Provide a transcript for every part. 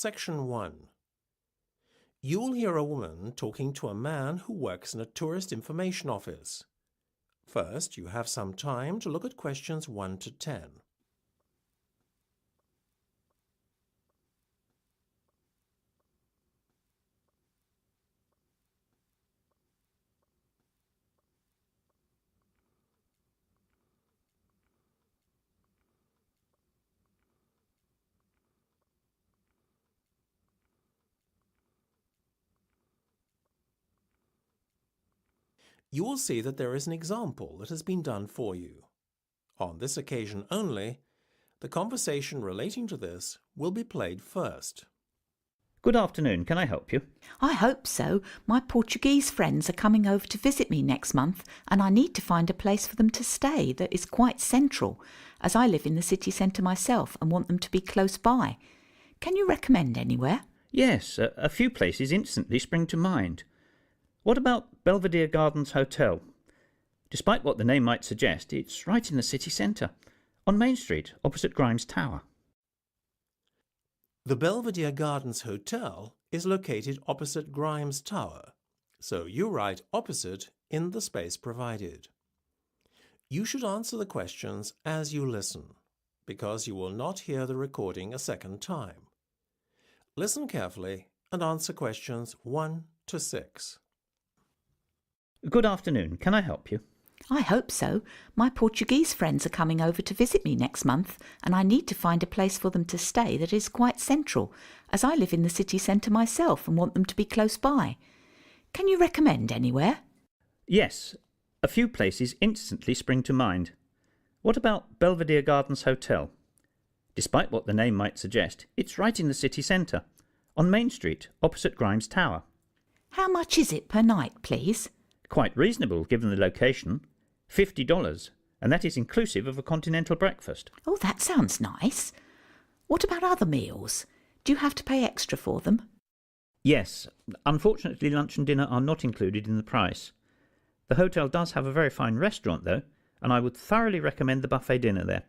Section 1. You will hear a woman talking to a man who works in a tourist information office. First, you have some time to look at questions 1 to 10. You will see that there is an example that has been done for you. On this occasion only, the conversation relating to this will be played first. Good afternoon, can I help you? I hope so. My Portuguese friends are coming over to visit me next month and I need to find a place for them to stay that is quite central, as I live in the city centre myself and want them to be close by. Can you recommend anywhere? Yes, a few places instantly spring to mind. What about Belvedere Gardens Hotel? Despite what the name might suggest, it's right in the city centre, on Main Street, opposite Grimes Tower. The Belvedere Gardens Hotel is located opposite Grimes Tower, so you write opposite in the space provided. You should answer the questions as you listen, because you will not hear the recording a second time. Listen carefully and answer questions 1 to 6. Good afternoon, can I help you? I hope so. My Portuguese friends are coming over to visit me next month and I need to find a place for them to stay that is quite central, as I live in the city centre myself and want them to be close by. Can you recommend anywhere? Yes, a few places instantly spring to mind. What about Belvedere Gardens Hotel? Despite what the name might suggest, it's right in the city centre, on Main Street, opposite Grimes Tower. How much is it per night, please? Quite reasonable given the location. $50, and that is inclusive of a continental breakfast. Oh, that sounds nice. What about other meals? Do you have to pay extra for them? Yes, unfortunately lunch and dinner are not included in the price. The hotel does have a very fine restaurant though, and I would thoroughly recommend the buffet dinner there.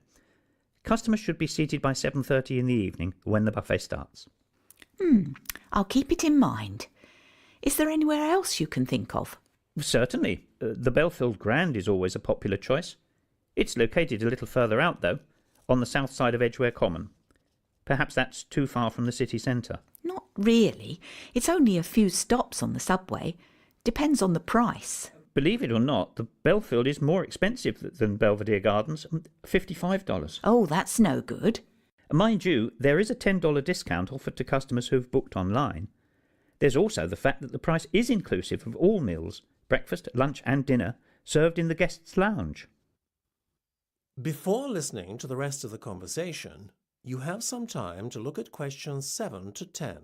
Customers should be seated by 7:30 in the evening when the buffet starts. I'll keep it in mind. Is there anywhere else you can think of? Certainly. The Belfield Grand is always a popular choice. It's located a little further out though, on the south side of Edgware Common. Perhaps that's too far from the city centre. Not really. It's only a few stops on the subway. Depends on the price. Believe it or not, the Belfield is more expensive than Belvedere Gardens, $55. Oh, that's no good. Mind you, there is a $10 discount offered to customers who've booked online. There's also the fact that the price is inclusive of all meals, breakfast, lunch and dinner, served in the guest's lounge. Before listening to the rest of the conversation, you have some time to look at questions 7 to 10.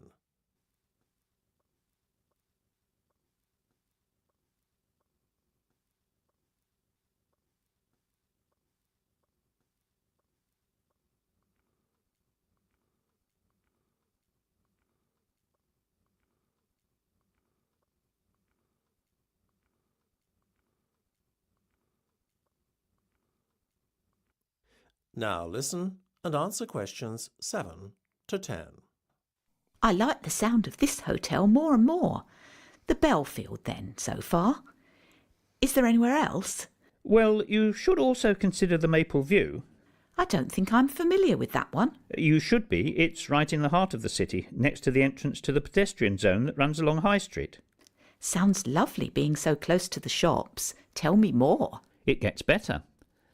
Now listen and answer questions 7 to 10. I like the sound of this hotel more and more. The Belfield then, so far. Is there anywhere else? Well, you should also consider the Maple View. I don't think I'm familiar with that one. You should be. It's right in the heart of the city, next to the entrance to the pedestrian zone that runs along High Street. Sounds lovely being so close to the shops. Tell me more. It gets better.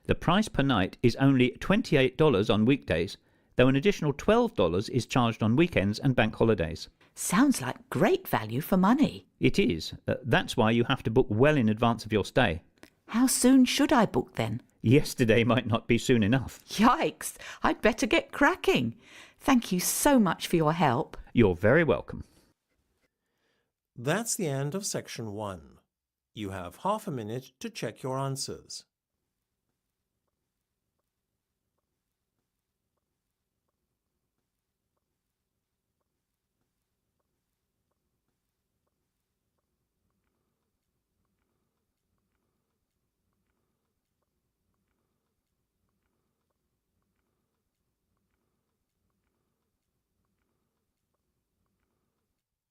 The price per night is only $28 on weekdays, though an additional $12 is charged on weekends and bank holidays. Sounds like great value for money. It is. That's why you have to book well in advance of your stay. How soon should I book then? Yesterday might not be soon enough. Yikes! I'd better get cracking. Thank you so much for your help. You're very welcome. That's the end of section 1. You have half a minute to check your answers.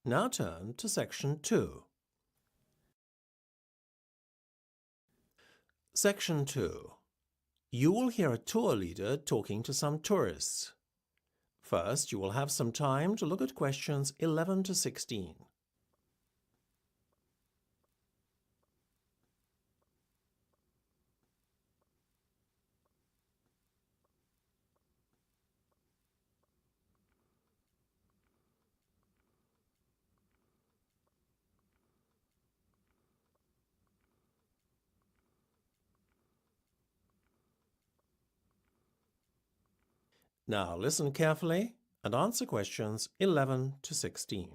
Now turn to Section 2. Section 2. You will hear a tour leader talking to some tourists. First, you will have some time to look at questions 11 to 16. Now listen carefully and answer questions 11 to 16.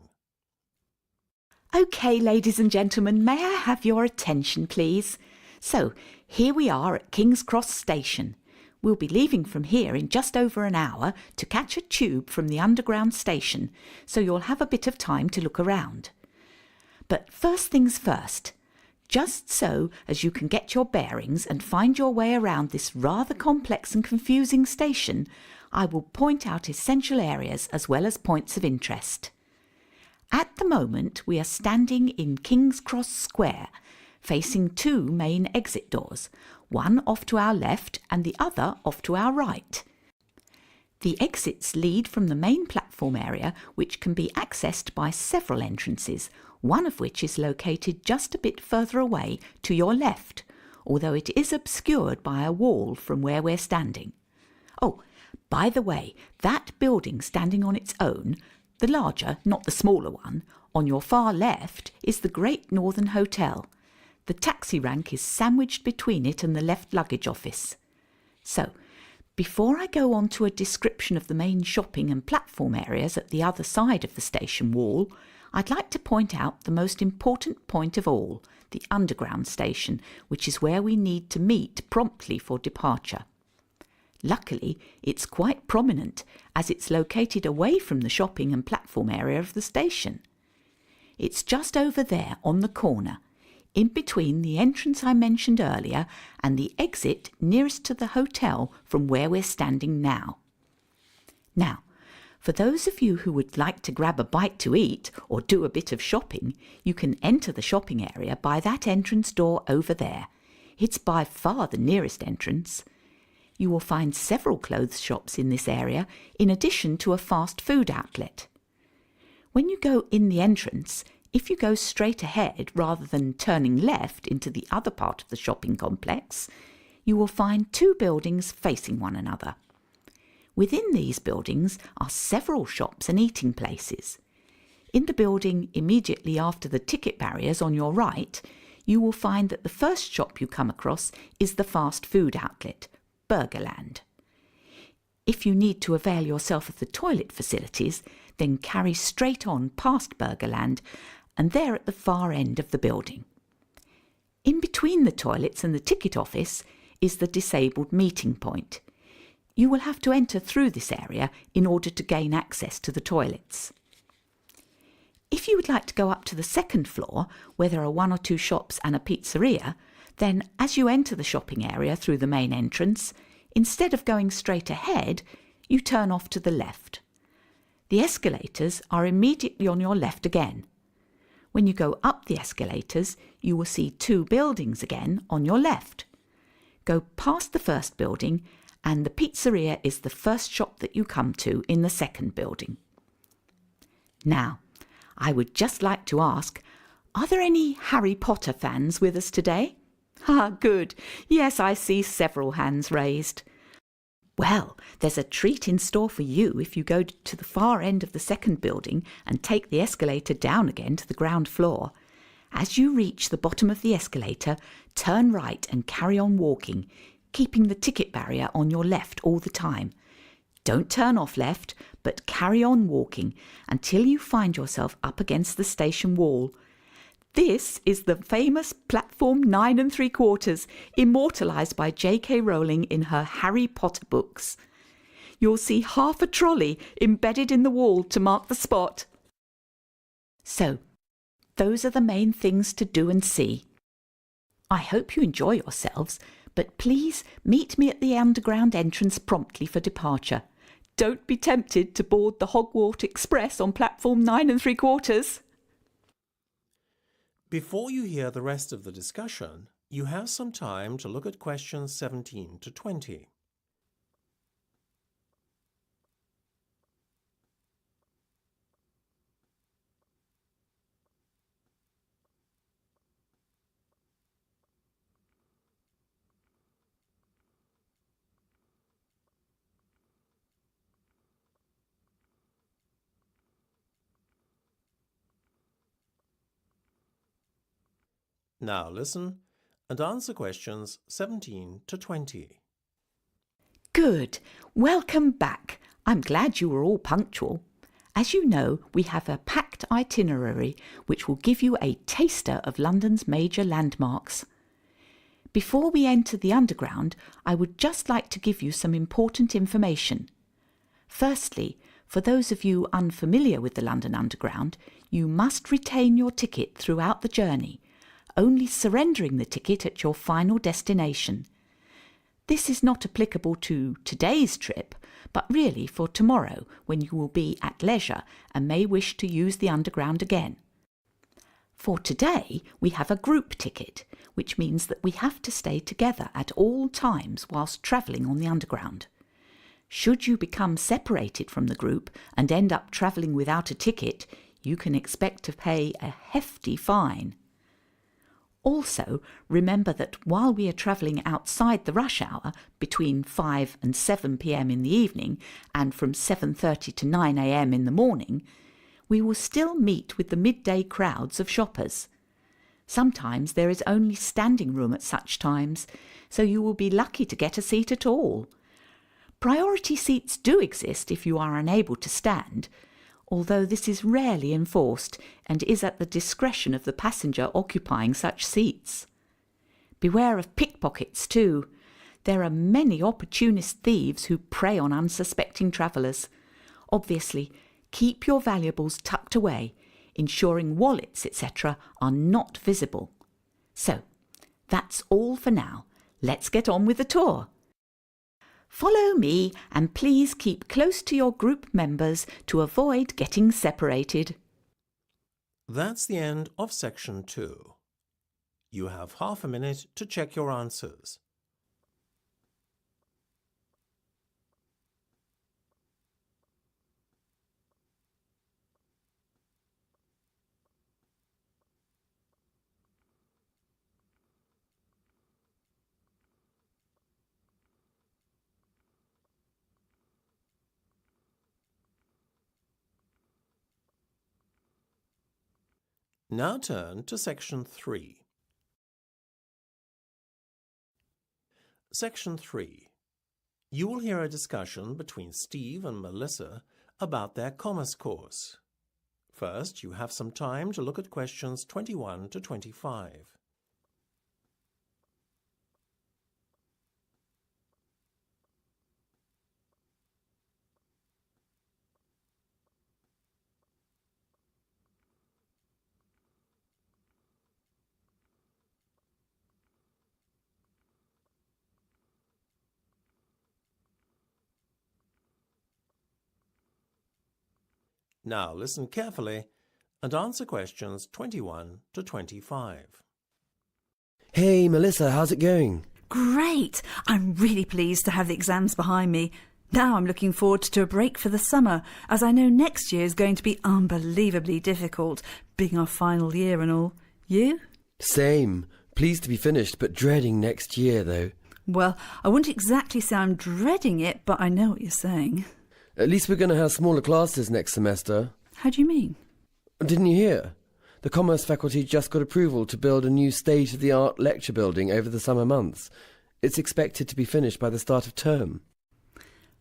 OK, ladies and gentlemen, may I have your attention, please? So, here we are at King's Cross Station. We'll be leaving from here in just over an hour to catch a tube from the underground station, so you'll have a bit of time to look around. But first things first, just so as you can get your bearings and find your way around this rather complex and confusing station, I will point out essential areas as well as points of interest. At the moment, we are standing in King's Cross Square, facing two main exit doors, one off to our left and the other off to our right. The exits lead from the main platform area, which can be accessed by several entrances, one of which is located just a bit further away to your left, although it is obscured by a wall from where we're standing. Oh, by the way, that building standing on its own, the larger, not the smaller one, on your far left is the Great Northern Hotel. The taxi rank is sandwiched between it and the left luggage office. So, before I go on to a description of the main shopping and platform areas at the other side of the station wall, I'd like to point out the most important point of all, the underground station, which is where we need to meet promptly for departure. Luckily, it's quite prominent as it's located away from the shopping and platform area of the station. It's just over there on the corner, in between the entrance I mentioned earlier and the exit nearest to the hotel from where we're standing now. Now, for those of you who would like to grab a bite to eat or do a bit of shopping, you can enter the shopping area by that entrance door over there. It's by far the nearest entrance. You will find several clothes shops in this area, in addition to a fast food outlet. When you go in the entrance, if you go straight ahead rather than turning left into the other part of the shopping complex, you will find two buildings facing one another. Within these buildings are several shops and eating places. In the building immediately after the ticket barriers on your right, you will find that the first shop you come across is the fast food outlet, Burgerland. If you need to avail yourself of the toilet facilities, then carry straight on past Burgerland and they're at the far end of the building. In between the toilets and the ticket office is the disabled meeting point. You will have to enter through this area in order to gain access to the toilets. If you would like to go up to the second floor, where there are one or two shops and a pizzeria, then as you enter the shopping area through the main entrance, instead of going straight ahead, you turn off to the left. The escalators are immediately on your left again. When you go up the escalators, you will see two buildings again on your left. Go past the first building, and the pizzeria is the first shop that you come to in the second building. Now, I would just like to ask, are there any Harry Potter fans with us today? Ah, good. Yes, I see several hands raised. Well, there's a treat in store for you if you go to the far end of the second building and take the escalator down again to the ground floor. As you reach the bottom of the escalator, turn right and carry on walking, keeping the ticket barrier on your left all the time. Don't turn off left, but carry on walking until you find yourself up against the station wall. This is the famous Platform 9 3/4, immortalised by J.K. Rowling in her Harry Potter books. You'll see half a trolley embedded in the wall to mark the spot. So, those are the main things to do and see. I hope you enjoy yourselves, but please meet me at the underground entrance promptly for departure. Don't be tempted to board the Hogwarts Express on platform 9 3/4. Before you hear the rest of the discussion, you have some time to look at questions 17 to 20. Now listen and answer questions 17 to 20. Good. Welcome back. I'm glad you were all punctual. As you know, we have a packed itinerary which will give you a taster of London's major landmarks. Before we enter the Underground, I would just like to give you some important information. Firstly, for those of you unfamiliar with the London Underground, you must retain your ticket throughout the journey, only surrendering the ticket at your final destination. This is not applicable to today's trip, but really for tomorrow when you will be at leisure and may wish to use the Underground again. For today, we have a group ticket, which means that we have to stay together at all times whilst travelling on the Underground. Should you become separated from the group and end up travelling without a ticket, you can expect to pay a hefty fine. Also, remember that while we are travelling outside the rush hour, between 5 and 7 p.m. in the evening and from 7:30 to 9 a.m. in the morning, we will still meet with the midday crowds of shoppers. Sometimes there is only standing room at such times, so you will be lucky to get a seat at all. Priority seats do exist if you are unable to stand, although this is rarely enforced and is at the discretion of the passenger occupying such seats. Beware of pickpockets too. There are many opportunist thieves who prey on unsuspecting travellers. Obviously, keep your valuables tucked away, ensuring wallets, etc. are not visible. So, that's all for now. Let's get on with the tour. Follow me and please keep close to your group members to avoid getting separated. That's the end of section 2. You have half a minute to check your answers. Now turn to section 3. Section 3. You will hear a discussion between Steve and Melissa about their commerce course. First, you have some time to look at questions 21 to 25. Now listen carefully and answer questions 21 to 25. Hey, Melissa, how's it going? Great! I'm really pleased to have the exams behind me. Now I'm looking forward to a break for the summer, as I know next year is going to be unbelievably difficult, being our final year and all. You? Same. Pleased to be finished, but dreading next year, though. Well, I wouldn't exactly say I'm dreading it, but I know what you're saying. At least we're going to have smaller classes next semester. How do you mean? Didn't you hear? The Commerce faculty just got approval to build a new state-of-the-art lecture building over the summer months. It's expected to be finished by the start of term.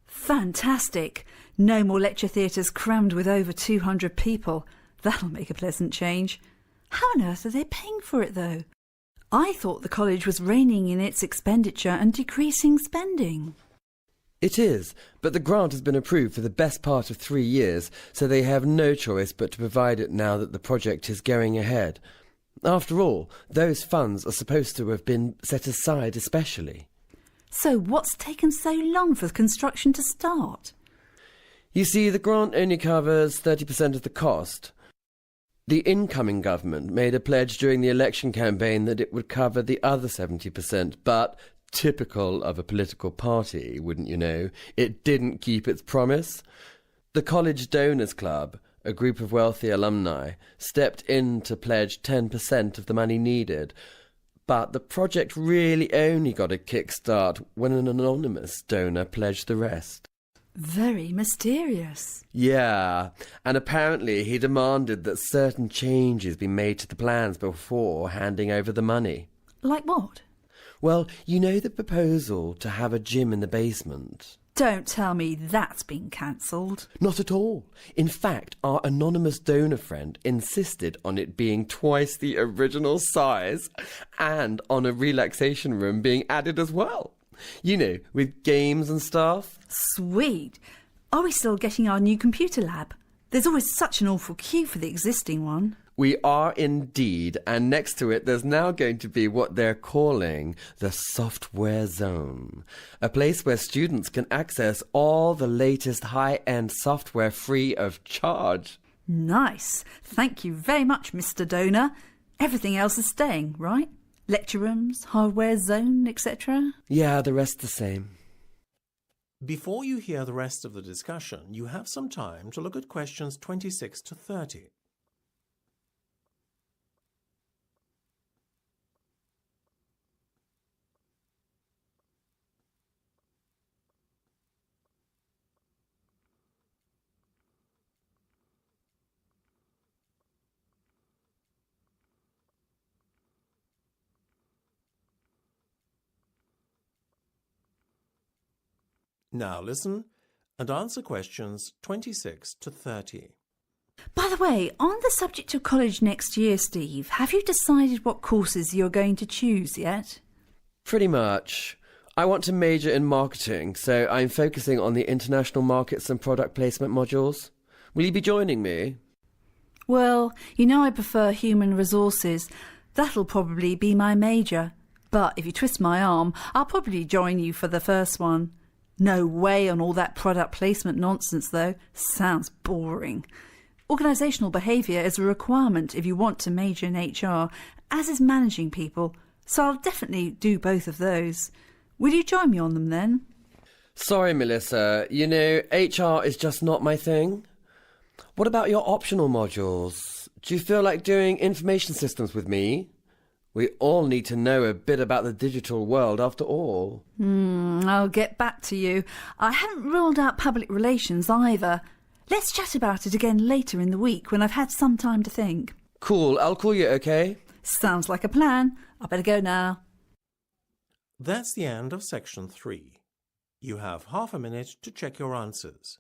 Fantastic! No more lecture theatres crammed with over 200 people. That'll make a pleasant change. How on earth are they paying for it, though? I thought the college was reining in its expenditure and decreasing spending. It is, but the grant has been approved for the best part of 3 years, so they have no choice but to provide it now that the project is going ahead. After all, those funds are supposed to have been set aside especially. So what's taken so long for the construction to start? You see, the grant only covers 30% of the cost. The incoming government made a pledge during the election campaign that it would cover the other 70%, but, typical of a political party, wouldn't you know, it didn't keep its promise. The College Donors Club, a group of wealthy alumni, stepped in to pledge 10% of the money needed, but the project really only got a kickstart when an anonymous donor pledged the rest. Very mysterious. Yeah, and apparently he demanded that certain changes be made to the plans before handing over the money. Like what? Well, you know the proposal to have a gym in the basement? Don't tell me that's been cancelled. Not at all. In fact, our anonymous donor friend insisted on it being twice the original size and on a relaxation room being added as well. You know, with games and stuff. Sweet. Are we still getting our new computer lab? There's always such an awful queue for the existing one. We are indeed, and next to it there's now going to be what they're calling the software zone, a place where students can access all the latest high-end software free of charge. Nice. Thank you very much, Mr. Donor. Everything else is staying, right? Lecture rooms, hardware zone, etc.? Yeah, the rest the same. Before you hear the rest of the discussion, you have some time to look at questions 26 to 30. Now listen and answer questions 26 to 30. By the way, on the subject of college next year, Steve, have you decided what courses you're going to choose yet? Pretty much. I want to major in marketing, so I'm focusing on the international markets and product placement modules. Will you be joining me? Well, you know I prefer human resources. That'll probably be my major. But if you twist my arm, I'll probably join you for the first one. No way on all that product placement nonsense, though. Sounds boring. Organisational behaviour is a requirement if you want to major in HR, as is managing people, so I'll definitely do both of those. Will you join me on them then? Sorry, Melissa. You know, HR is just not my thing. What about your optional modules? Do you feel like doing information systems with me? We all need to know a bit about the digital world after all. I'll get back to you. I haven't ruled out public relations either. Let's chat about it again later in the week when I've had some time to think. Cool, I'll call you, okay? Sounds like a plan. I better go now. That's the end of section 3. You have half a minute to check your answers.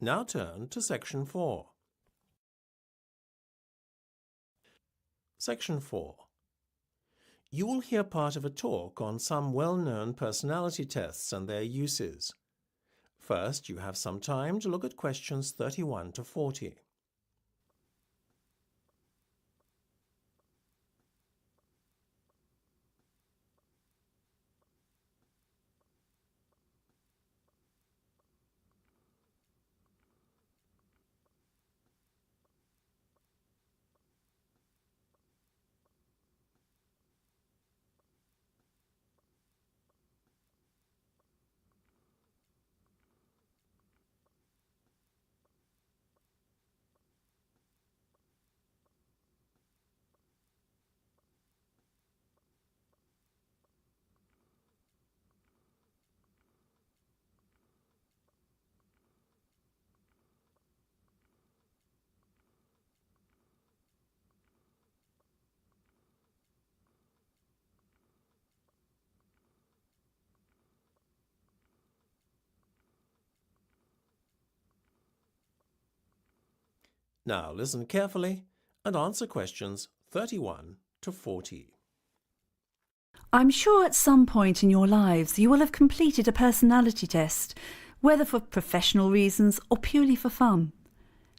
Now turn to section 4. Section 4. You will hear part of a talk on some well-known personality tests and their uses. First, you have some time to look at questions 31 to 40. Now listen carefully and answer questions 31 to 40. I'm sure at some point in your lives you will have completed a personality test, whether for professional reasons or purely for fun.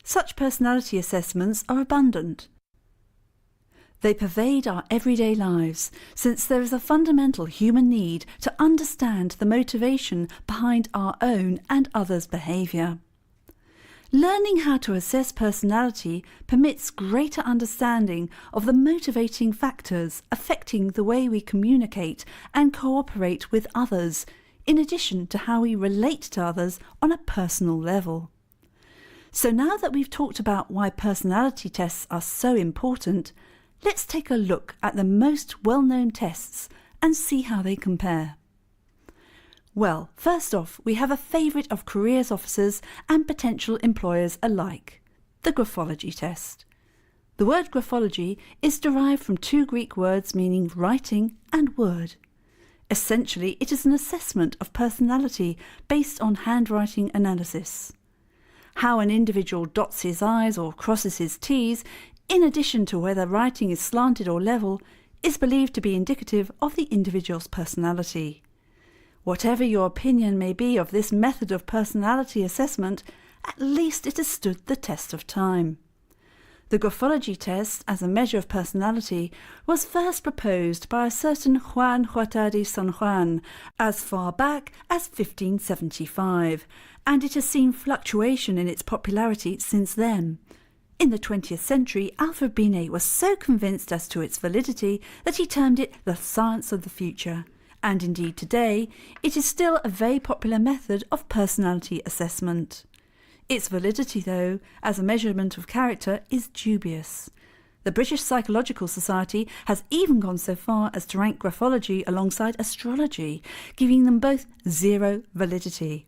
Such personality assessments are abundant. They pervade our everyday lives, since there is a fundamental human need to understand the motivation behind our own and others' behaviour. Learning how to assess personality permits greater understanding of the motivating factors affecting the way we communicate and cooperate with others, in addition to how we relate to others on a personal level. So now that we've talked about why personality tests are so important, let's take a look at the most well-known tests and see how they compare. Well, first off, we have a favourite of careers officers and potential employers alike, the graphology test. The word graphology is derived from two Greek words meaning writing and word. Essentially, it is an assessment of personality based on handwriting analysis. How an individual dots his I's or crosses his T's, in addition to whether writing is slanted or level, is believed to be indicative of the individual's personality. Whatever your opinion may be of this method of personality assessment, at least it has stood the test of time. The graphology test, as a measure of personality, was first proposed by a certain Juan Huerta de San Juan as far back as 1575, and it has seen fluctuation in its popularity since then. In the 20th century, Alfred Binet was so convinced as to its validity that he termed it the science of the future. And indeed today, it is still a very popular method of personality assessment. Its validity, though, as a measurement of character, is dubious. The British Psychological Society has even gone so far as to rank graphology alongside astrology, giving them both zero validity.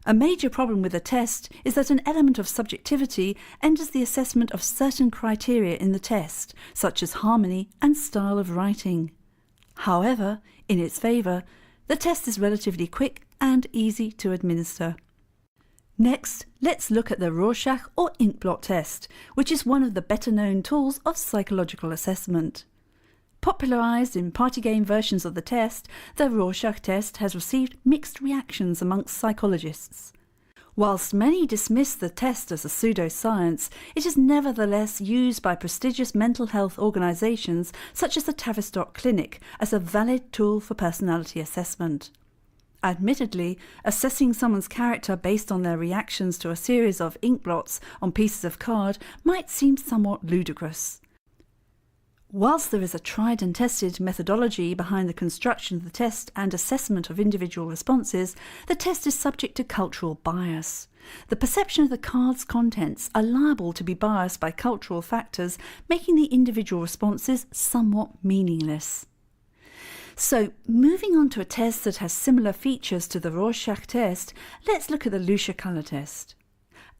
A major problem with the test is that an element of subjectivity enters the assessment of certain criteria in the test, such as harmony and style of writing. However, in its favour, the test is relatively quick and easy to administer. Next, let's look at the Rorschach or inkblot test, which is one of the better-known tools of psychological assessment. Popularised in party game versions of the test, the Rorschach test has received mixed reactions amongst psychologists. Whilst many dismiss the test as a pseudoscience, it is nevertheless used by prestigious mental health organisations such as the Tavistock Clinic as a valid tool for personality assessment. Admittedly, assessing someone's character based on their reactions to a series of inkblots on pieces of card might seem somewhat ludicrous. Whilst there is a tried and tested methodology behind the construction of the test and assessment of individual responses, the test is subject to cultural bias. The perception of the card's contents are liable to be biased by cultural factors, making the individual responses somewhat meaningless. So, moving on to a test that has similar features to the Rorschach test, let's look at the Lucia colour test.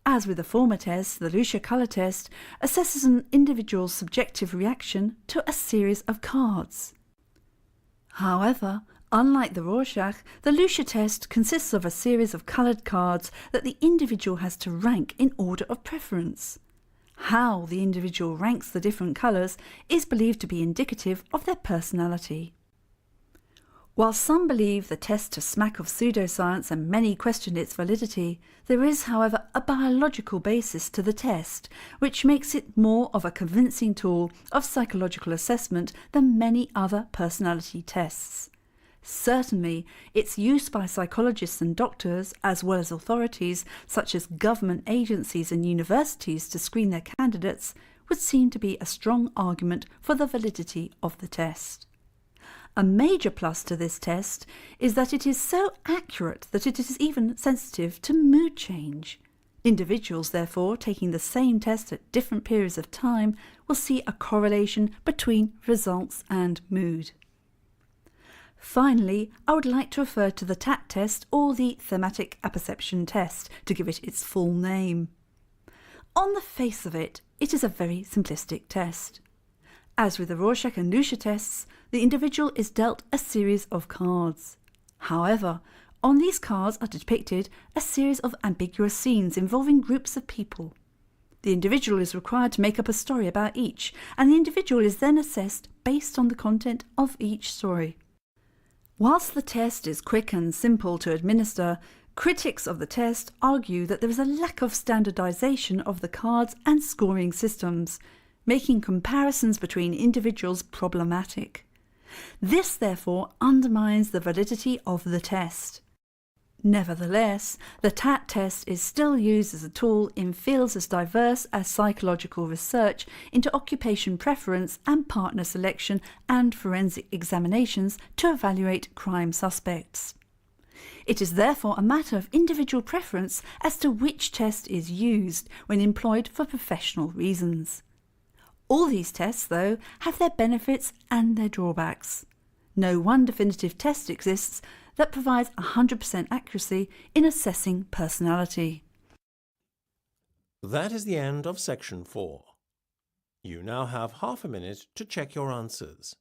As with the former test, the Lucia colour test assesses an individual's subjective reaction to a series of cards. However, unlike the Rorschach, the Lucia test consists of a series of coloured cards that the individual has to rank in order of preference. How the individual ranks the different colours is believed to be indicative of their personality. While some believe the test to smack of pseudoscience and many question its validity, there is, however, a biological basis to the test, which makes it more of a convincing tool of psychological assessment than many other personality tests. Certainly, its use by psychologists and doctors, as well as authorities such as government agencies and universities to screen their candidates, would seem to be a strong argument for the validity of the test. A major plus to this test is that it is so accurate that it is even sensitive to mood change. Individuals, therefore, taking the same test at different periods of time will see a correlation between results and mood. Finally, I would like to refer to the TAT test or the Thematic Apperception Test to give it its full name. On the face of it, it is a very simplistic test. As with the Rorschach and Lucia tests, the individual is dealt a series of cards. However, on these cards are depicted a series of ambiguous scenes involving groups of people. The individual is required to make up a story about each, and the individual is then assessed based on the content of each story. Whilst the test is quick and simple to administer, critics of the test argue that there is a lack of standardisation of the cards and scoring systems, making comparisons between individuals problematic. This, therefore, undermines the validity of the test. Nevertheless, the TAT test is still used as a tool in fields as diverse as psychological research into occupation preference and partner selection and forensic examinations to evaluate crime suspects. It is therefore a matter of individual preference as to which test is used when employed for professional reasons. All these tests, though, have their benefits and their drawbacks. No one definitive test exists that provides 100% accuracy in assessing personality. That is the end of section 4. You now have half a minute to check your answers.